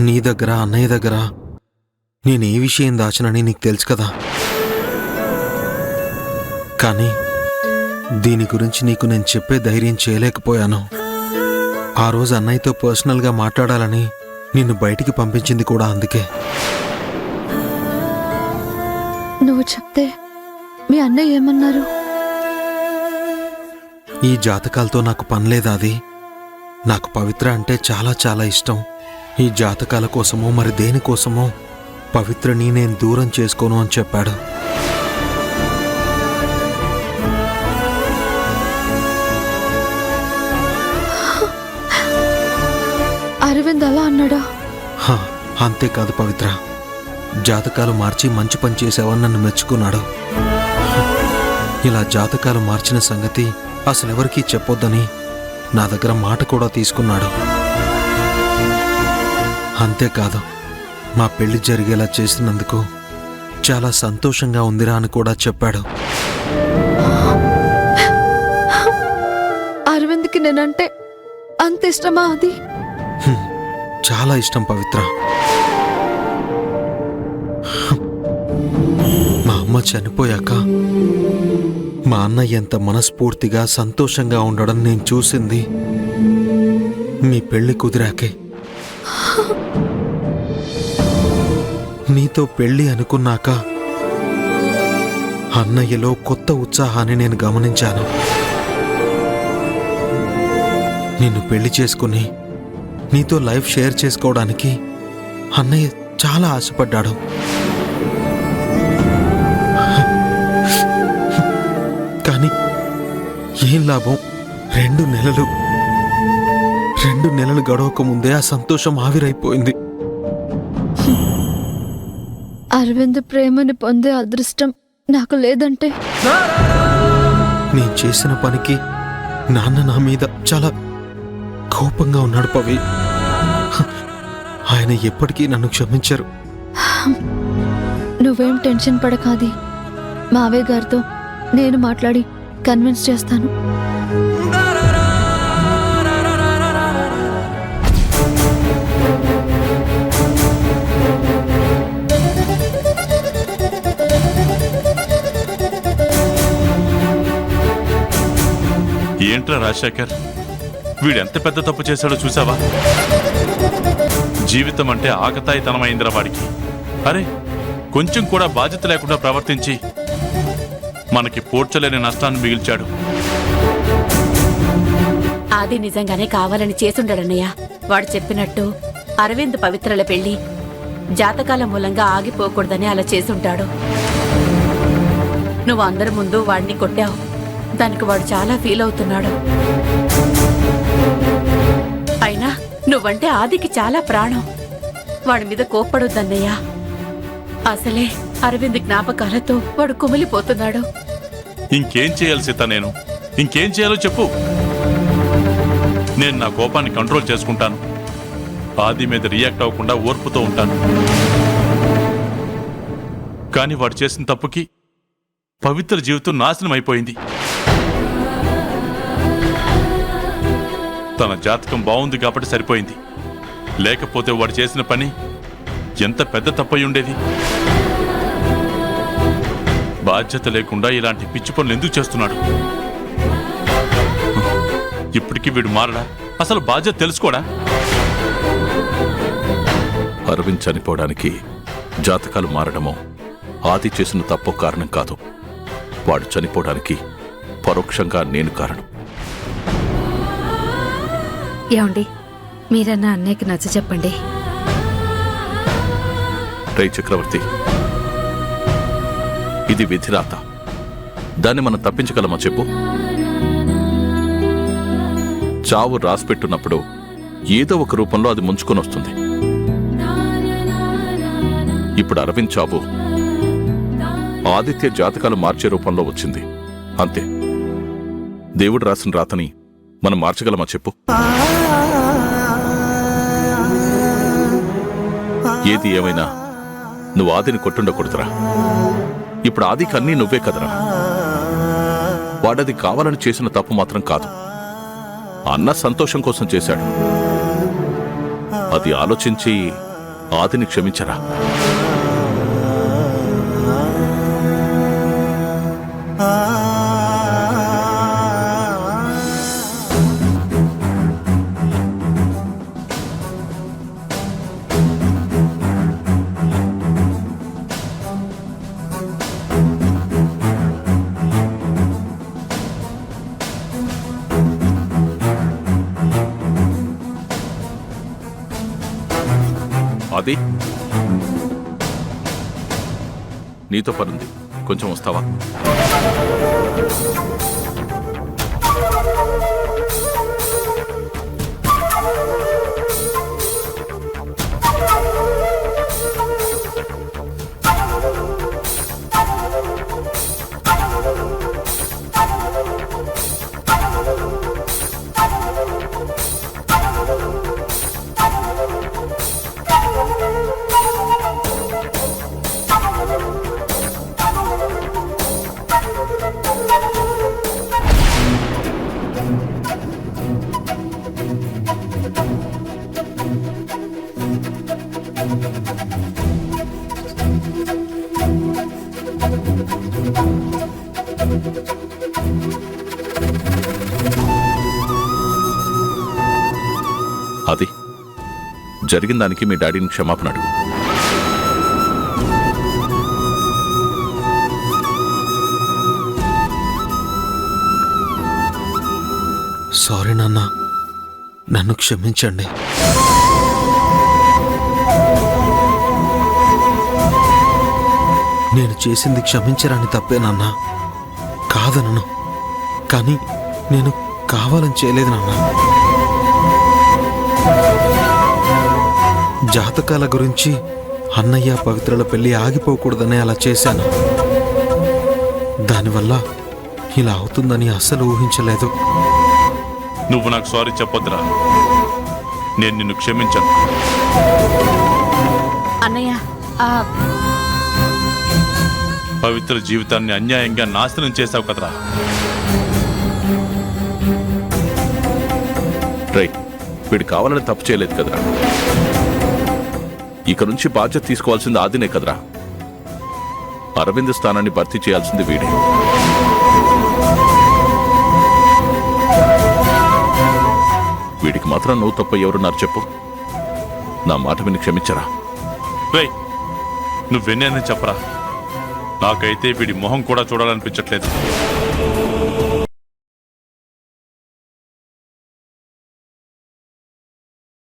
నీ దగ్గర అన్నయ్య దగ్గర నేనే విషయం దాచనని నీకు తెలుసు కదా. కానీ దీని గురించి నీకు నేను చెప్పే ధైర్యం చేయలేకపోయాను. ఆ రోజు అన్నయ్యతో పర్సనల్గా మాట్లాడాలని నిన్ను బయటికి పంపించింది కూడా అందుకే. నువ్వు చెప్తే మీ అన్నయ్య ఏమన్నారు? ఈ జాతకాలతో నాకు పనిలేదు. అది నాకు పవిత్ర అంటే చాలా చాలా ఇష్టం. ఈ జాతకాల కోసమో మరి దేనికోసమో పవిత్రని నేను దూరం చేసుకోను అని చెప్పాడు. అరవింద్ అలా అన్నాడా? అంతేకాదు పవిత్ర, జాతకాలు మార్చి మంచి పని చేసావని నన్ను మెచ్చుకున్నాడు. ఇలా జాతకాలు మార్చిన సంగతి అసలెవరికీ చెప్పొద్దని నా దగ్గర మాట కూడా తీసుకున్నాడు. అంతేకాదు, మా పెళ్లి జరిగేలా చేసినందుకు చాలా సంతోషంగా ఉందిరా అని కూడా చెప్పాడు. అరవింద్కి నేనంటే అంత ఇష్టమా? అది చాలా ఇష్టం పవిత్ర. మా అమ్మ చనిపోయాక మా అన్న ఎంత మనస్ఫూర్తిగా సంతోషంగా ఉండడం నేను చూసింది మీ పెళ్లి కుదిరాకే. నీతో పెళ్లి అనుకున్నాక అన్నయ్యలో కొత్త ఉత్సాహాన్ని నేను గమనించాను. నిన్ను పెళ్లి చేసుకుని నీతో లైఫ్ షేర్ చేసుకోవడానికి అన్నయ్య చాలా ఆశపడ్డాడు. కానీ ఏం లాభం, 2 నెలలు గడవక ముందే ఆ సంతోషం ఆవిరైపోయింది. అరవింద్ ప్రేమని పొందే అదృష్టం నాకు లేదంటే? నేను చేసిన పనికి నాన్న నా మీద చాలా కోపంగా ఉన్నాడు పవి. ఆయన ఎప్పటికీ నన్ను క్షమించరు. నువ్వేం టెన్షన్ పడకాది. మావయ్య గారితో నేను మాట్లాడి కన్విన్స్ చేస్తాను. ఏంట్రా రాజశేఖర్, వీడెంత పెద్ద తప్పు చేశాడో చూసావా? జీవితం అంటే ఆకతాయితనమైందిరా వాడికి. అరే, కొంచెం కూడా బాధ్యత లేకుండా ప్రవర్తించి మనకి పోడ్చలేని నష్టాన్ని మిగిల్చాడు. అది నిజంగానే కావాలని చేసుండడన్నయ్య. వాడు చెప్పినట్టు అరవింద్ పవిత్రల పెళ్లి జాతకాల మూలంగా ఆగిపోకూడదని అలా చేసుంటాడు. నువ్వు అందరి ముందు వాడిని కొట్టావు. దానికి వాడు చాలా ఫీల్ అవుతున్నాడు. అయినా నువ్వంటే ఆదికి చాలా ప్రాణం. వాడి మీద కోప్పడొద్దన్నయ్యా. అసలే అరవింద్ జ్ఞాపకాలతో వాడు కుమిలిపోతున్నాడు. ఇంకేం చేయాలి సీత? నేను ఇంకేం చేయాలో చెప్పు. నేను నా కోపాన్ని కంట్రోల్ చేసుకుంటాను. ఆది మీద రియాక్ట్ అవ్వకుండా ఓర్పుతో ఉంటాను. కానీ వాడు చేసిన తప్పుకి పవిత్ర జీవితం నాశనం అయిపోయింది. తన జాతకం బాగుంది కాబట్టి సరిపోయింది. లేకపోతే వాడు చేసిన పని ఎంత పెద్ద తప్పై ఉండేది. బాధ్యత లేకుండా ఇలాంటి పిచ్చి పనులు ఎందుకు చేస్తున్నాడు? ఇప్పటికీ వీడు మారడా? అసలు బాధ్యత తెలుసుకోడా? అరవింద్ చనిపోవడానికి జాతకాలు మారడమో ఆది చేసిన తప్పు కారణం కాదు. వాడు చనిపోవడానికి పరోక్షంగా నేను కారణం. ఏమండి, మీరన్నా అన్నయ్యకి నచ్చ చెప్పండి. రే చక్రవర్తి, ఇది విధిరాత. దాన్ని మనం తప్పించగలమా చెప్పు? చావు రాసిపెట్టున్నప్పుడు ఏదో ఒక రూపంలో అది ముంచుకొని వస్తుంది. ఇప్పుడు అరవింద్ చావు ఆదిత్య జాతకాలు మార్చే రూపంలో వచ్చింది. అంతే. దేవుడు రాసిన రాతని మనం మార్చగలమా చెప్పు? ఏది ఏమైనా నువ్వు ఆదిని కొట్టుండకూడదురా. ఇప్పుడు ఆదికి అన్నీ నువ్వే కదరా. వాడది కావాలని చేసిన తప్పు మాత్రం కాదు. అన్న సంతోషం కోసం చేశాడు. అది ఆలోచించి ఆదిని క్షమించరా? ఆది, నీతో పనుంది, కొంచెం వస్తావా? అది జరిగిన దానికి మీ డాడీని క్షమాపణ అడుగు. సారీ నాన్న, నన్ను క్షమించండి. నేను చేసింది క్షమించరాని తప్పే నాన్న, కాదనను. కానీ నేను కావాలని చేయలేదు నాన్న. జాతకాల గురించి అన్నయ్య పవిత్రల పెళ్లి ఆగిపోకూడదని అలా చేశాను. దానివల్ల ఇలా అవుతుందని అస్సలు ఊహించలేదు. నువ్వు నాకు సారీ చెప్పొద్దురా, నేను నిన్ను క్షమించను. అన్నయ్య, పవిత్ర జీవితాన్ని అన్యాయంగా నాశనం చేశావు కదరా. రై, వీడు కావాలని తప్పు చేయలేదు కదరా. ఇక నుంచి బాధ్యత తీసుకోవాల్సింది ఆదినే కదరా. అరవింద్ స్థానాన్ని భర్తీ చేయాల్సింది వీడే. వీడికి మాత్రం నువ్వు తప్ప ఎవరున్నారు చెప్పు? నా మాట విని క్షమించరా? రేయ్, నువ్వెన్నీ చెప్పరా, నాకైతే వీడి మొహం కూడా చూడాలనిపించట్లేదు.